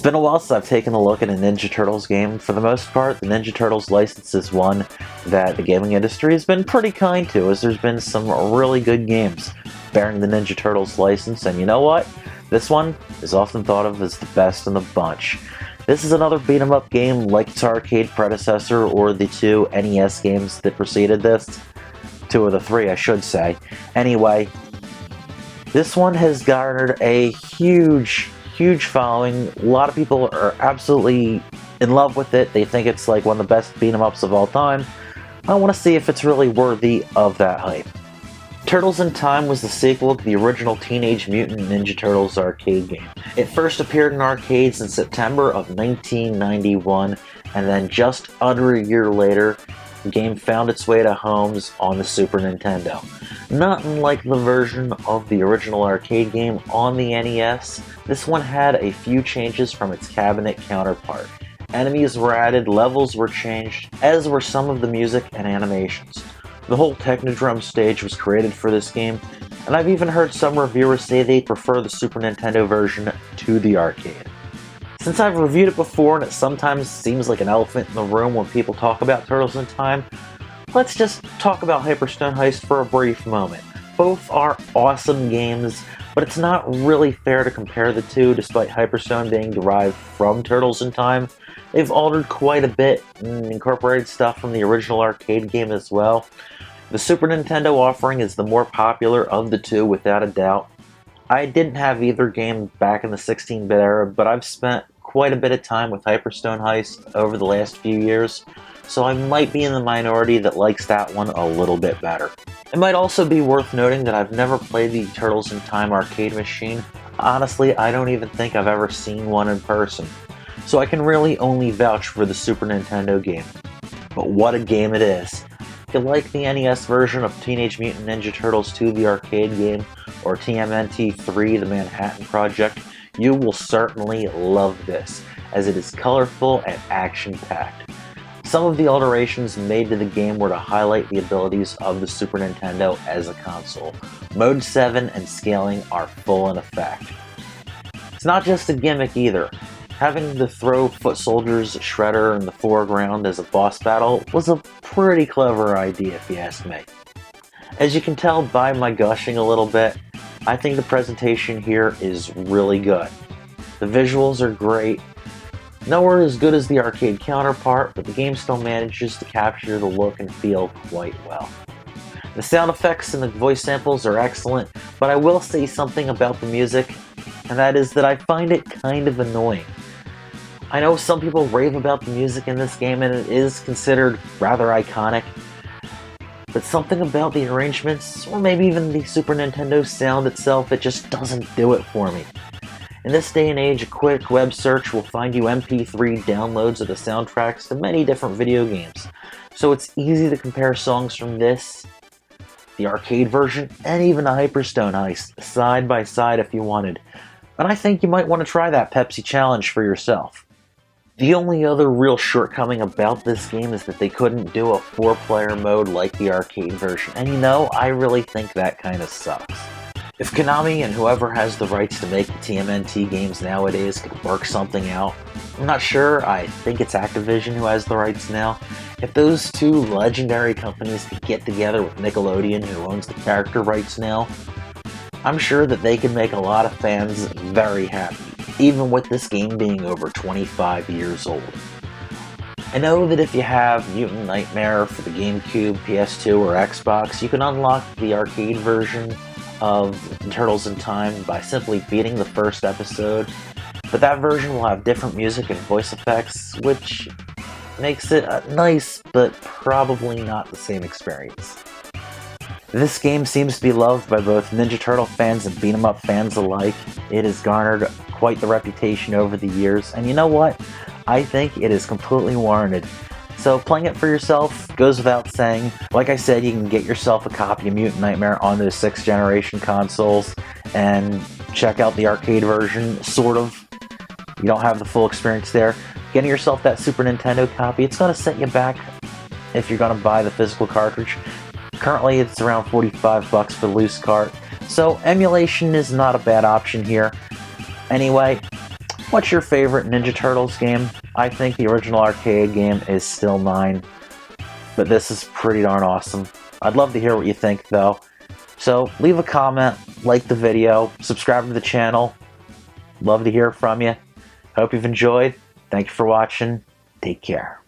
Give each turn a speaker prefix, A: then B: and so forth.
A: been a while since I've taken a look at a Ninja Turtles game. For the most part, the Ninja Turtles license is one that the gaming industry has been pretty kind to, as there's been some really good games bearing the Ninja Turtles license, and you know what? This one is often thought of as the best in the bunch. This is another beat-em-up game like its arcade predecessor or the two NES games that preceded this. Two of the three, I should say. Anyway, this one has garnered a huge following. A lot of people are absolutely in love with it. They think it's like one of the best beat-em-ups of all time. I want to see if it's really worthy of that hype. Turtles in Time was the sequel to the original Teenage Mutant Ninja Turtles arcade game. It first appeared in arcades in September of 1991, and then just under a year later, the game found its way to homes on the Super Nintendo. Not unlike the version of the original arcade game on the NES, this one had a few changes from its cabinet counterpart. Enemies were added, levels were changed, as were some of the music and animations. The whole Technodrome stage was created for this game, and I've even heard some reviewers say they prefer the Super Nintendo version to the arcade. Since I've reviewed it before and it sometimes seems like an elephant in the room when people talk about Turtles in Time, let's just talk about Hyperstone Heist for a brief moment. Both are awesome games, but it's not really fair to compare the two despite Hyperstone being derived from Turtles in Time. They've altered quite a bit and incorporated stuff from the original arcade game as well. The Super Nintendo offering is the more popular of the two without a doubt. I didn't have either game back in the 16-bit era, but I've spent quite a bit of time with Hyperstone Heist over the last few years, so I might be in the minority that likes that one a little bit better. It might also be worth noting that I've never played the Turtles in Time arcade machine. Honestly, I don't even think I've ever seen one in person, so I can really only vouch for the Super Nintendo game. But what a game it is! If you like the NES version of Teenage Mutant Ninja Turtles 2 the arcade game, or TMNT 3 the Manhattan Project, you will certainly love this, as it is colorful and action-packed. Some of the alterations made to the game were to highlight the abilities of the Super Nintendo as a console. Mode 7 and scaling are full in effect. It's not just a gimmick either. Having the throw foot soldiers Shredder in the foreground as a boss battle was a pretty clever idea if you ask me. As you can tell by my gushing a little bit, I think the presentation here is really good. The visuals are great. Nowhere as good as the arcade counterpart, but the game still manages to capture the look and feel quite well. The sound effects and the voice samples are excellent, but I will say something about the music, and that is that I find it kind of annoying. I know some people rave about the music in this game, and it is considered rather iconic, but something about the arrangements, or maybe even the Super Nintendo sound itself, it just doesn't do it for me. In this day and age, a quick web search will find you MP3 downloads of the soundtracks to many different video games, so it's easy to compare songs from this, the arcade version, and even a Hyperstone Heist side by side if you wanted, and I think you might want to try that Pepsi challenge for yourself. The only other real shortcoming about this game is that they couldn't do a 4-player mode like the arcade version, and you know, I really think that kind of sucks. If Konami and whoever has the rights to make the TMNT games nowadays could work something out, I'm not sure, I think it's Activision who has the rights now. If those two legendary companies could get together with Nickelodeon who owns the character rights now, I'm sure that they can make a lot of fans very happy, even with this game being over 25 years old. I know that if you have Mutant Nightmare for the GameCube, PS2, or Xbox, you can unlock the arcade version of Turtles in Time by simply beating the first episode, but that version will have different music and voice effects, which makes it nice, but probably not the same experience. This game seems to be loved by both Ninja Turtle fans and beat-em-up fans alike. It has garnered quite the reputation over the years, and you know what? I think it is completely warranted. So playing it for yourself goes without saying. Like I said, you can get yourself a copy of Mutant Nightmare on those 6th generation consoles and check out the arcade version, sort of. You don't have the full experience there. Getting yourself that Super Nintendo copy, it's going to set you back if you're going to buy the physical cartridge. Currently, it's around $45 for the loose cart, so emulation is not a bad option here. Anyway, What's your favorite Ninja Turtles game? I think the original arcade game is still mine, but this is pretty darn awesome. I'd love to hear what you think, though. So leave a comment, like the video, subscribe to the channel. Love to hear from you. Hope you've enjoyed. Thank you for watching. Take care.